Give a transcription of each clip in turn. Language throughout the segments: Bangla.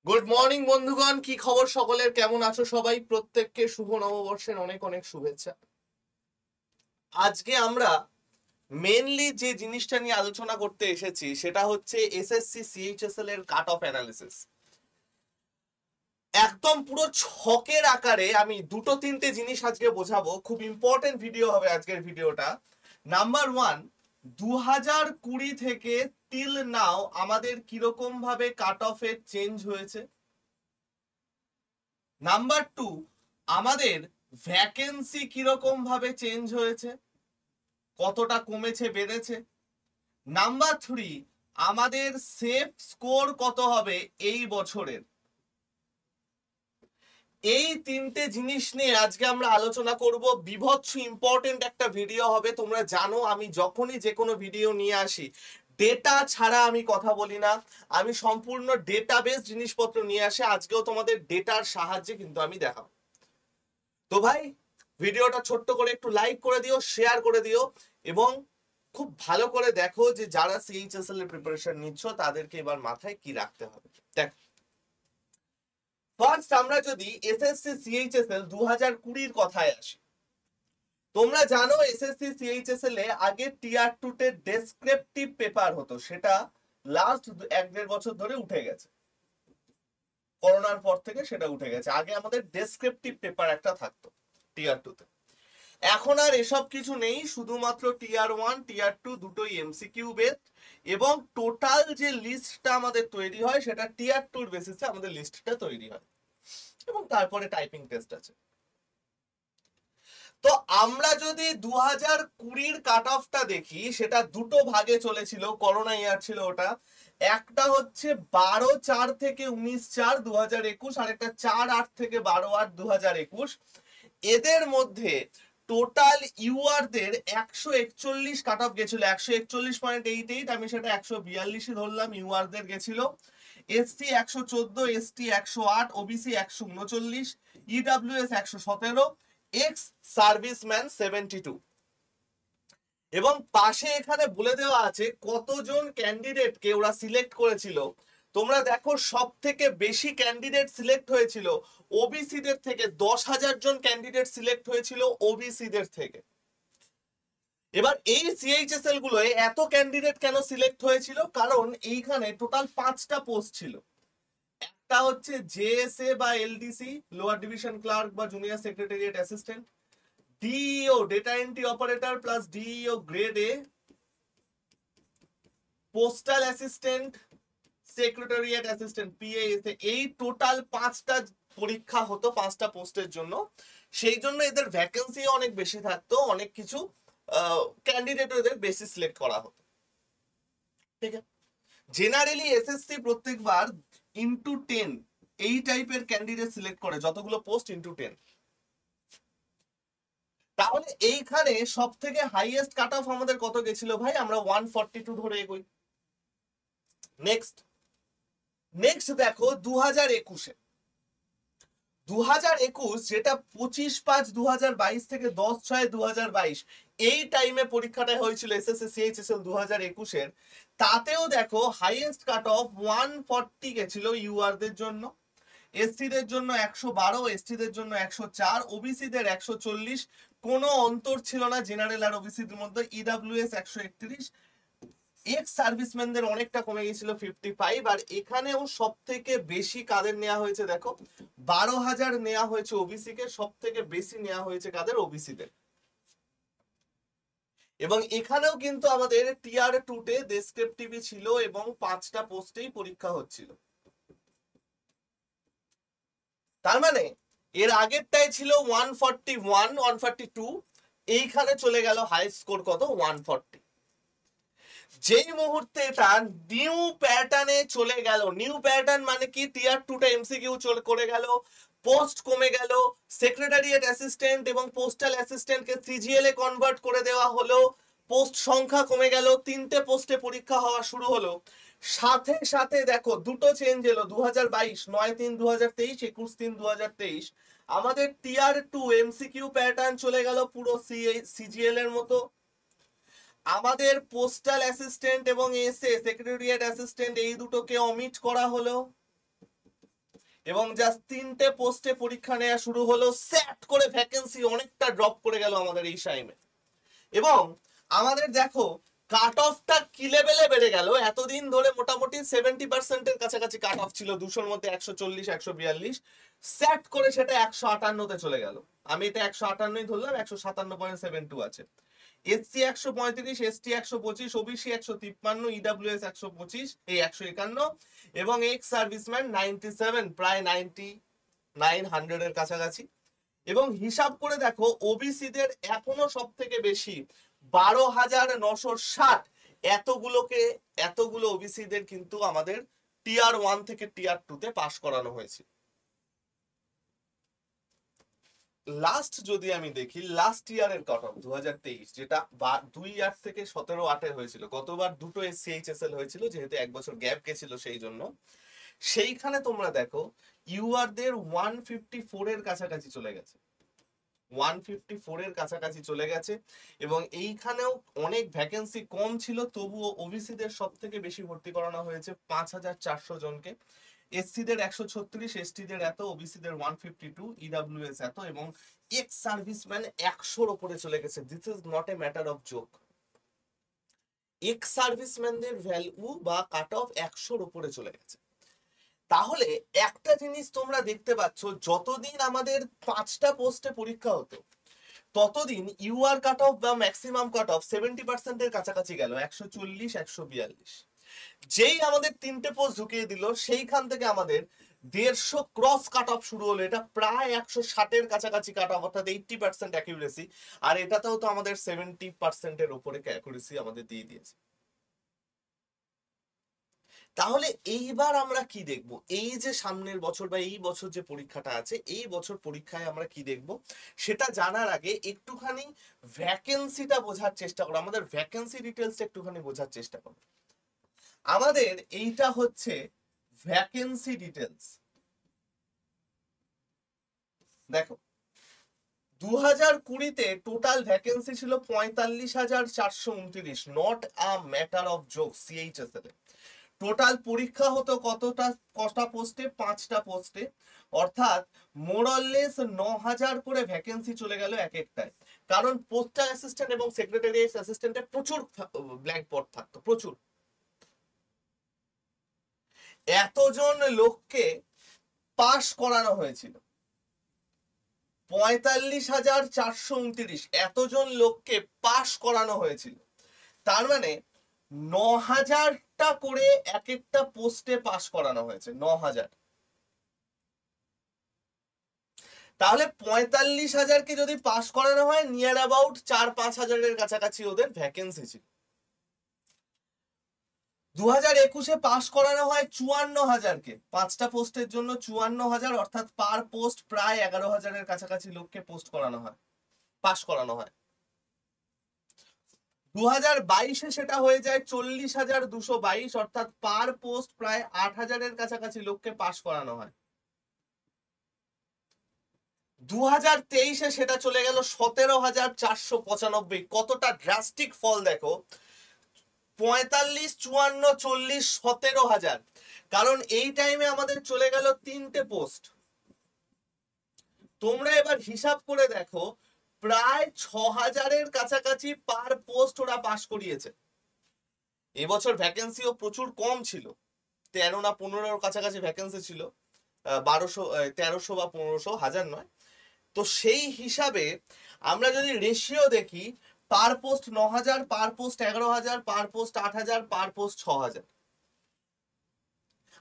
গুড মর্নিং বন্ধুগণ, কি খবর সকলের? কেমন আছো সবাই? প্রত্যেককে শুভ নববর্ষের অনেক অনেক শুভেচ্ছা। আজকে আমরা মেনলি যে জিনিসটা নিয়ে আলোচনা করতে এসেছি সেটা হচ্ছে এসএসসি সিএইচএসএল এর কাট অফ অ্যানালিসিস। একদম পুরো ছকের আকারে আমি দুটো তিনটে জিনিস আজকে বোঝাবো। খুব ইম্পর্টেন্ট ভিডিও হবে আজকের ভিডিওটা। নাম্বার ওয়ান, 2020 থেকে টিল নাও আমাদের কিরকম ভাবে কাট অফে চেঞ্জ হয়েছে। নাম্বার টু, আমাদের ভ্যাকেন্সি কিরকম ভাবে চেঞ্জ হয়েছে, কতটা কমেছে বেড়েছে। নাম্বার থ্রি, আমাদের সেফ স্কোর কত হবে এই বছরের। এই তিনটে জিনিস নিয়ে আজকে আমরা আলোচনা করব। বিভৎস ইম্পর্টেন্ট একটা ভিডিও হবে। তোমরা জানো আমি যখনই যে কোনো ভিডিও নিয়ে আসি ডেটা ছাড়া আমি কথা বলি না, আমি সম্পূর্ণ ডেটাবেস জিনিসপত্র নিয়ে আসি। আজকেও তোমাদের ডেটার সাহায্যে কিন্তু আমি দেখাবো। তো ভাই, ভিডিওটা ছোট্ট করে একটু লাইক করে দিও, শেয়ার করে দিও এবং খুব ভালো করে দেখো যে যারা সিএইচএসএল এর প্রিপারেশন নিচ্ছ তাদেরকে এবার মাথায় কি রাখতে হবে। দেখ, ফার্স্ট আমরা যদি এসএসসি সিএইচএসএল 2020 কথায় আসি, তোমরা জানো এসএসসি সিএইচএসএল এ আগে টিয়ার 2 তে ডেসক্রিপটিভ পেপার হতো, সেটা লাস্ট 1-1.5 বছর ধরে উঠে গেছে। করোনার পর থেকে সেটা উঠে গেছে। আগে আমাদের ডেসক্রিপটিভ পেপার একটা থাকতো টিয়ার 2 তে। এখন আর এসব কিছু নেই, শুধুমাত্র টিয়ার 1 টিয়ার 2 দুটোই এমসিকিউ বেসড এবং টোটাল যে লিস্টটা আমাদের তৈরি হয় সেটা টিয়ার 2 এর বেসিসে আমাদের লিস্টটা তৈরি হয় এবং তারপরে টাইপিং টেস্ট আছে। তো আমরা যদি 2020 কাট অফটা দেখি, সেটা দুটো ভাগে চলেছিল, করোনা ইয়ার ছিল ওটা। একটা হচ্ছে 12/4 থেকে 19/4 2021, আর একটা 4/8 থেকে 12/8 2021। এদের মধ্যে টোটাল ইউআরদের 141 কাট অফ গেছিল, 141.88। আমি সেটা 142 ধরলাম ইউআরদের গেছিল। SC 114, ST 108, OBC 139, EWS 117, ex serviceman 72। এবং পাশে এখানে বলে দেওয়া আছে কতজন ক্যান্ডিডেটকে ওরা সিলেক্ট করেছিল। তোমরা দেখো, সব থেকে বেশি ক্যান্ডিডেট সিলেক্ট হয়েছিল ওবিসিদের থেকে। 10,000 জন ক্যান্ডিডেট সিলেক্ট হয়েছিল ওবিসিদের থেকে। এবার এই সিএইচএসএল গুলোয় এত ক্যান্ডিডেট কেন সিলেক্ট হয়েছিল? কারণ এইখানে টোটাল 5টা পোস্ট ছিল। একটা হচ্ছে জেএসএ বা এলডিসি, লোয়ার ডিভিশন ক্লার্ক বা junior secretariat assistant. DEO, data entry operator plus DEO grade A. Postal assistant, secretariat assistant PASA. এই টোটাল 5টা পরীক্ষা হতো 5টা পোস্টের জন্য। সেই জন্য এদের ভ্যাকেন্সি অনেক বেশি থাকতো, অনেক কিছু ক্যান্ডিডেট এদের বেশি সিলেক্ট করা হতো। ঠিক আছে, জেনারেলি এসএসসি প্রত্যেকবার ইনটু 10 এই টাইপের ক্যান্ডিডেট সিলেক্ট করে, যতগুলো পোস্ট ইনটু 10। তাহলে এইখানে সব থেকে হাইয়েস্ট কাট অফ আমাদের কত গেছিল ভাই? আমরা 142 ধরে এগোই। নেক্সট দেখো 2021-এ 2021, যেটা 25/5/2022 থেকে 10/6/2022 এই টাইমে পরীক্ষাটা হয়েছিল এসএসসি সিএইচএসএল 2021-এর। তাতেও দেখো হাইয়েস্ট কাট অফ 140 গেছিল ইউআরদের জন্য, এসসিদের জন্য 112, এসটিদের জন্য 104, ওবিসিদের 140। কোনো অন্তর ছিল না জেনারেল আর ওবিসিদের মধ্যে। ইডব্লিউএস 131, এক্স সার্ভিসম্যানদের অনেকটা কমে গেছিল 55। আর এখানেও সব থেকে বেশি কাদের নেওয়া হয়েছে দেখো, 12,000 নেওয়া হয়েছে ওবিসি কে। সব থেকে বেশি নেওয়া হয়েছে কাদের? ওবিসিদের। এবং এখানেও কিন্তু আমাদের টিআর 2 তে ডেসক্রিপটিভই ছিল এবং 5টা পোস্টেই পরীক্ষা হচ্ছিল। তার মানে এর আগেরটাই ছিল 141 142, এইখানে চলে গেল হাই স্কোর কত? 140। যেই মুহূর্তে এটা নিউ প্যাটার্নে চলে গেল, নিউ প্যাটার্ন মানে কি? টিয়ার 2টা এমসিকিউ চলে করে গেল, পোস্ট কমে গেল, সেক্রেটারিয়েট অ্যাসিস্ট্যান্ট এবং পোস্টাল অ্যাসিস্ট্যান্টকে সিজিএল এ কনভার্ট করে দেওয়া হলো, পোস্ট সংখ্যা কমে গেল, 3টে পোস্টে পরীক্ষা হওয়া শুরু হলো। সাথে সাথে দেখো দুটো চেঞ্জ এলো 2022, 9/3/2023, 21/3/2023। আমাদের টিয়ার 2 এমসিকিউ প্যাটার্ন চলে গেল পুরো সিজিএল এর মতো। আমাদের পোস্টাল অ্যাসিস্ট্যান্ট এবং এসএ সেক্রেটারিয়েট অ্যাসিস্ট্যান্ট এই দুটোকে অমিট করা হলো। এবং জাস্ট 3টে পোস্টে পরীক্ষা নেওয়া শুরু হলো, স্যাট করে ভ্যাকেন্সি অনেকটা ড্রপ করে গেল আমাদের এই টাইমে। এবং আমাদের দেখো কাট অফটা কি লেভেলে বেড়ে গেল, এতদিন ধরে মোটামুটি 70%-এর কাছাকাছি কাট অফ ছিল, 200-র মধ্যে 140, 142, স্যাট করে সেটা 158-তে চলে গেল। আমি এটা 158ই ধরলাম, 157.72 আছে। এসসি 135, এসটি 125, ওবিসি 153, ইডব্লিউএস 125, এই 151, এবং এক্স সার্ভিসম্যান 97, প্রায় 99, 100 এর কাছাকাছি। এবং হিসাব করে দেখো ওবিসিদের এখনো সব থেকে বেশি 12,960, এতগুলো ওবিসিদের কিন্তু আমাদের টিয়ার 1 থেকে টিয়ার 2 তে পাস করানো হয়েছে। লাস্ট যদি আমি দেখি লাস্ট ইয়ারের কাট অফ 2023, যেটা 2 ইয়ার থেকে 17/8 হয়েছিল, গতবার দুটো এসসিএইচএসএল হয়েছিল যেহেতু এক বছর গ্যাপ গেছিল সেই জন্য, সেইখানে তোমরা দেখো ইউআরদের 154 এর কাছাকাছি চলে গেছে, 154 এর কাছাকাছি চলে গেছে। এবং এইখানেও অনেক ভ্যাকেন্সি কম ছিল, তবুও ওবিসিদের সব থেকে বেশি ভর্তি করানো হয়েছে 5,400 জনকে। এসসিদের 136, এসটিদের এত, ওবিসিদের 152, ইডব্লিউএস এত, এবং এক্স সার্ভিসম্যান 100-র উপরে চলে গেছে। This is not a matter of joke. Ex সার্ভিসম্যানদের ভ্যালু বা কাট অফ 100-র উপরে চলে গেছে। তাহলে একটা জিনিস তোমরা দেখতে পাচ্ছ, যতদিন আমাদের 5টা পোস্টে পরীক্ষা হতো ততদিন ইউআর কাট অফ বা ম্যাক্সিমাম কাট অফ 70%-এর কাছাকাছি গেল, 140, 142। যেই আমাদের 3টে পোস্ট ঢুকিয়ে দিল সেইখান থেকে আমাদের 150 ক্রস কাট অফ শুরু হলো, এটা প্রায় 160-এর কাছাকাছি কাট অফ, অর্থাৎ 80% অ্যাকিউরেসি। আর এটাতেও তো আমাদের 70%-এর উপরে অ্যাকিউরেসি আমাদের দিয়ে দিয়েছে। তাহলে এইবার আমরা কি দেখব, এই যে সামনের বছর বা এই বছর যে পরীক্ষাটা আছে, এই বছর পরীক্ষায় আমরা কি দেখব সেটা জানার আগে একটুখানি ভ্যাকেন্সিটা বোঝার চেষ্টা করো, আমাদের ভ্যাকেন্সি ডিটেলসটা একটুখানি বোঝার চেষ্টা করো। আমাদের এইটা হচ্ছে ভ্যাকেন্সি ডিটেলস। দেখো 2020-তে টোটাল ভ্যাকেন্সি ছিল 45,429, not a matter of joke. CHSL total পরীক্ষা হতো কটা পোস্টে? 5টা পোস্টে, অর্থাৎ মোরলেস 9,000 করে ভ্যাকেন্সি চলে গেল এক একটায়। কারণ পোস্টাল অ্যাসিস্ট্যান্ট এবং সেক্রেটারিয়েট অ্যাসিস্ট্যান্টে প্রচুর ব্ল্যাঙ্ক পদ থাকতো, প্রচুর। এতজন লোককে পাস করানো হয়েছিল, 45,429 এতজন লোককে পাস করানো হয়েছিল। তার মানে 9,000টা করে এক একটা পোস্টে পাস করানো হয়েছে, 9,000। তাহলে 45,000কে যদি পাস করানো হয়, নিয়ার অ্যাবাউট 4-5 হাজারের কাছাকাছি ওদের ভ্যাকেন্সি ছিল। 2021-এ পাস করানো হয় 54,000কে, 5টা পোস্টের জন্য 54,000, অর্থাৎ পার পোস্ট প্রায় 11,000-এর কাছাকাছি লোককে পোস্ট করানো হয়, পাস করানো হয়। 2022-এ সেটা হয়ে যায় 40,222, অর্থাৎ পার পোস্ট প্রায় 8,000-এর কাছাকাছি লোককে পাস করানো হয়। 2023-এ সেটা চলে গেল 17,495। কতটা ড্রাস্টিক ফল দেখো, 45, 54, 40, 17,000। কারণ এই টাইমে আমাদের চলে গেল 3টে পোস্ট। তোমরা এবার হিসাব করে দেখো, প্রায় 6,000-এর কাছাকাছি পার পোস্ট ওরা পাস করিয়েছে। এবছর ভ্যাকেন্সিও প্রচুর কম ছিল, 13 না 15-এর কাছাকাছি ভ্যাকেন্সি ছিল, 1200, 1300 বা 1500, হাজার নয়। তো সেই হিসাবে আমরা যদি রেশিও দেখি, পার পোস্ট 9,000, পার পোস্ট 11,000, পার পোস্ট 8,000, পার পোস্ট 6,000,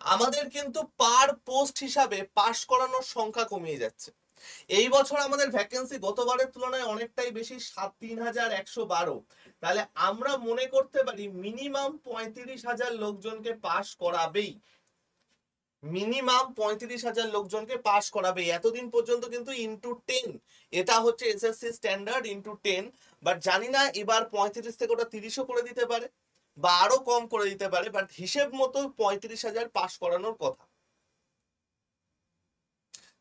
আমাদের কিন্তু পার পোস্ট হিসাবে পাস করানোর সংখ্যা কমিয়ে যাচ্ছে। এই বছর আমাদের ভ্যাকেন্সি গতবারের তুলনায় অনেকটাই বেশি, 3,112। তাহলে আমরা মনে করতে পারি মিনিমাম 35,000 লোকজনকে পাস করাবেই, মিনিমাম 35,000 লোকজনকে পাস করাবে। এতদিন পর্যন্ত কিন্তু ইনটু 10, এটা হচ্ছে এসএসসি স্ট্যান্ডার্ড, ইনটু 10। বাট জানি না এবার 35 থেকে ওটা 30ও করে দিতে পারে বা আরো কম করে দিতে পারে, বাট হিসেব মতো 35,000 পাস করানোর কথা।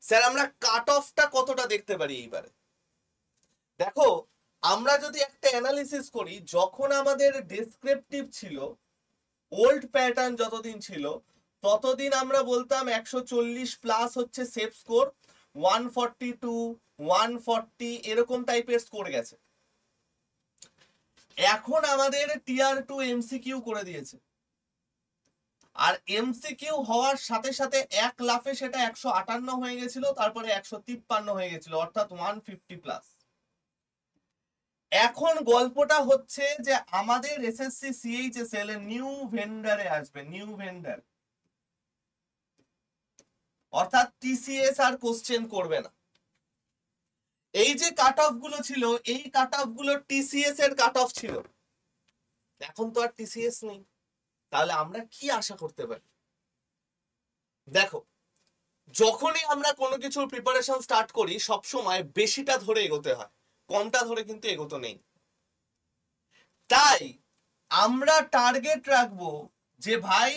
স্যার আমরা কাট অফটা কতটা দেখতে পারি এইবারে? দেখো আমরা যদি একটা অ্যানালিসিস করি, যখন আমাদের ডেসক্রিপটিভ ছিল, ওল্ড প্যাটার্ন যতদিন ছিল, ততদিন আমরা বলতাম 140 প্লাস হচ্ছে সেফ স্কোর, 142 140 এরকম টাইপের স্কোর গেছে। এখন আমাদের টিয়ার 2 এমসিকিউ করে দিয়েছে, আর এমসিকিউ হওয়ার সাথে সাথে এক লাফে সেটা 158 হয়ে গেছিল, তারপরে 153 হয়ে গেছিল, অর্থাৎ 150 প্লাস। এখন গল্পটা হচ্ছে যে আমাদের এসএসসি সিএইচএসএল এর নিউ ভেন্ডারে আসবে, নিউ ভেন্ডার, অর্থাৎ টিসিএস আর কোশ্চেন করবে না। এই যে কাট অফ গুলো ছিল, এই কাট অফ গুলো টিসিএস এর কাট অফ ছিল, এখন তো আর টিসিএস নেই, তাহলে আমরা কি আশা করতে পারি? দেখো, যখনই আমরা কোনো কিছুর প্রিপারেশন স্টার্ট করি সবসময় বেশিটা ধরে এগোতে হয়, কমটা ধরে কিন্তু এগোতে নেই। তাই আমরা টার্গেট রাখবো যে ভাই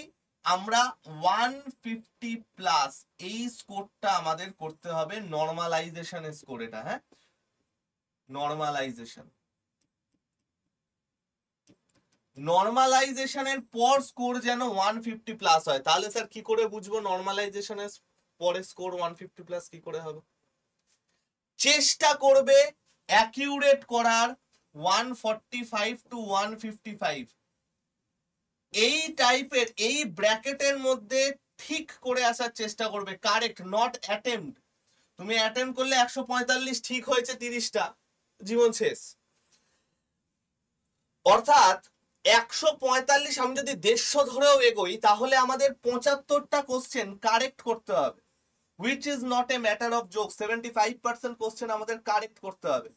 আমরা 150 প্লাস এই স্কোরটা আমাদের করতে হবে, নরমালাইজেশন স্কোর এটা, হ্যাঁ নরমালাইজেশন, নরমালাইজেশনের পর স্কোর যেন 150 প্লাস হয়। তাহলে স্যার কি করে বুঝবো নরমালাইজেশনের পরে স্কোর 150 প্লাস কি করে হবে? চেষ্টা করবে অ্যাকিউরেট করার 145 টু 155 এই টাইপের, এই ব্র্যাকেটের মধ্যে ঠিক করে আসার চেষ্টা করবে, কারেক্ট, নট অ্যাটেম্পট। তুমি অ্যাটেম্প করলে 145 ঠিক হয়েছে 30টা, জীবন শেষ। অর্থাৎ 145 আমি যদি 150 ধরেও এগোই তাহলে আমাদের 75টা কোশ্চেন কারেক্ট করতে হবে, which is not a matter of joke। 75% question আমাদের কারেক্ট করতে হবে,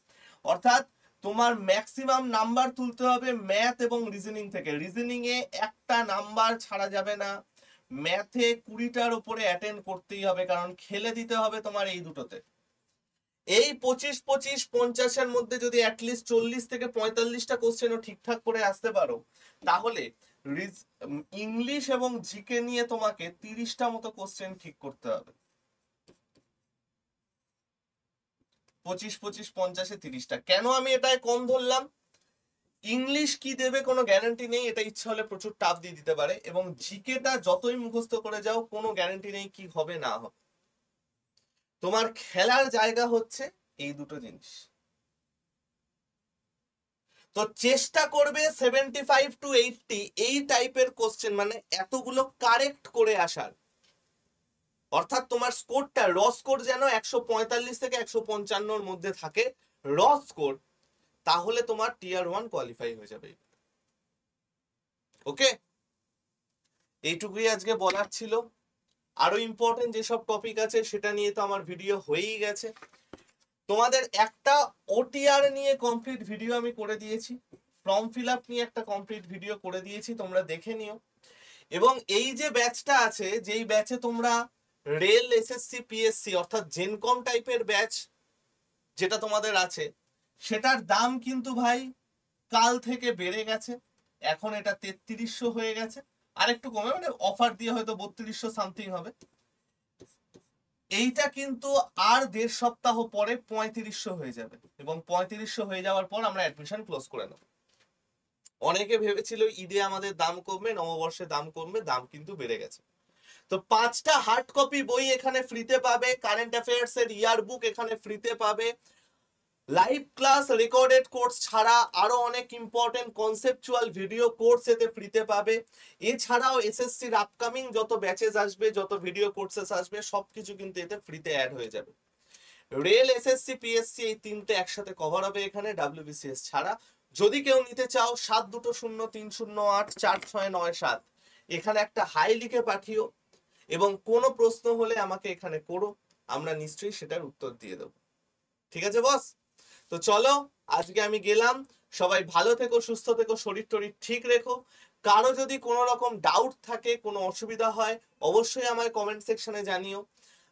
অর্থাৎ তোমার ম্যাক্সিমাম নাম্বার তুলতে হবে ম্যাথ এবং রিজনিং থেকে। রিজনিং এ একটা নাম্বার ছাড়া যাবে না, ম্যাথে 20টার উপরে অ্যাটেন্ড করতেই হবে, কারণ খেলে দিতে হবে তোমার এই দুটোতে। এই 25-25-50 এর মধ্যে যদি অ্যাটলিস্ট 40 থেকে 45টা কোশ্চেনও ঠিকঠাক করে আসতে পারো, তাহলে ইংলিশ এবং জিকে নিয়ে তোমাকে 30টা মতো কোশ্চেন ঠিক করতে হবে। 25-25-50-এ 30টা। কেন আমি এটাই কম ধরলাম? ইংলিশ কি দেবে কোনো গ্যারান্টি নেই, এটা ইচ্ছা হলে প্রচুর টাফ দিয়ে দিতে পারে, এবং জিকেটা যতই মুখস্থ করে যাও কোনো গ্যারান্টি নেই কি হবে না হবে। তোমার খেলার জায়গা হচ্ছে এই দুটো জিনিস। তো চেষ্টা করবে 75 টু 80 এই টাইপের কোশ্চেন, মানে এতগুলো কারেক্ট করে আসার, অর্থাৎ তোমার স্কোরটা র স্কোর যেন 145 থেকে 155 এর মধ্যে থাকে, র স্কোর, তাহলে তোমার টিয়ার 1 কোয়ালিফাই হয়ে যাবে। ওকে, এইটুকুই আজকে বলার ছিল। আরো ইম্পর্টেন্ট যেসব টপিক আছে সেটা নিয়ে তো আমার ভিডিও হয়েই গেছে। তোমাদের একটা ওটিআর নিয়ে কমপ্লিট ভিডিও আমি করে দিয়েছি, ফর্ম ফিল আপ নিয়ে একটা কমপ্লিট ভিডিও করে দিয়েছি, তোমরা দেখে নিও। এবং এই যে ব্যাচটা আছে, যেই ব্যাচে তোমরা রেল এসএসসি পিএসসি অর্থাৎ জেনকম টাইপের ব্যাচ যেটা তোমাদের আছে, সেটার দাম কিন্তু ভাই কাল থেকে বেড়ে গেছে, এখন এটা 3300 হয়ে গেছে, আর একটু কমে, মানে অফার দিয়ে হয়তো 3200 সামথিং হবে। এইটা কিন্তু আর 1.5 সপ্তাহ পরে 3500 হয়ে যাবে, এবং 3500 হয়ে যাওয়ার পর আমরা অ্যাডমিশন ক্লোজ করে নেব। অনেকে ভেবেছিল ঈদে আমাদের দাম কমবে, নববর্ষে দাম কমবে, দাম কিন্তু বেড়ে গেছে। তো 5টা হার্ড কপি বই এখানে ফ্রিতে পাবে, কারেন্ট অ্যাফেয়ার্স এর ইয়ার বুক এখানে ফ্রিতে পাবে, লাইভ ক্লাস রেকর্ডেড কোর্স ছাড়া আরো অনেক ইম্পর্টেন্ট কনসেপচুয়াল ভিডিও কোর্স এতে ফ্রিতে পাবে। এছাড়াও এসএসসির আপকামিং যত ব্যাচেস আসবে, যত ভিডিও কোর্সেস আসবে, সবকিছু কিন্তু এতে ফ্রিতে অ্যাড হয়ে যাবে। রেল এসএসসি পিএসসি এই তিনটে একসাথে কভার হবে এখানে, ডাব্লিউবিসিএস ছাড়া। যদি কেউ নিতে চাও 7203084697 এখানে একটা হাই লিখে পাঠিও, এবং কোনো প্রশ্ন হলে আমাকে এখানে করো, আমরা নিশ্চয়ই সেটার উত্তর দিয়ে দেবো। ঠিক আছে বস? তো চলো আজকে আমি গেলাম, সবাই ভালো থেকো, সুস্থ থেকো, শরীর টরীর ঠিক রেখো। কারো যদি কোনো রকম ডাউট থাকে, কোনো অসুবিধা হয়, অবশ্যই আমায় কমেন্ট সেকশনে জানিও।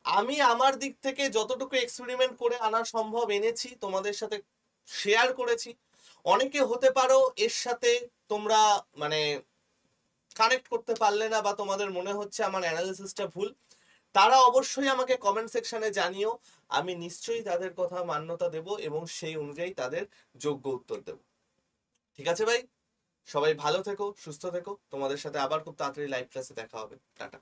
আমি আমার দিক থেকে যতটুকু এক্সপেরিমেন্ট করে আনা সম্ভব এনেছি, তোমাদের সাথে শেয়ার করেছি। অনেকে হতে পারো এর সাথে তোমরা মানে কানেক্ট করতে পারলে না, বা তোমাদের মনে হচ্ছে আমার অ্যানালিসিসটা ভুল, তারা অবশ্যই আমাকে কমেন্ট সেকশনে জানিও, আমি নিশ্চয়ই তাদের কথা মান্যতা দেব এবং সেই অনুযায়ী তাদের যোগ্য উত্তর দেব। ঠিক আছে ভাই, সবাই ভালো থেকো, সুস্থ থেকো, তোমাদের সাথে আবার খুব তাড়াতাড়ি লাইভ ক্লাসে দেখা হবে। টাটা।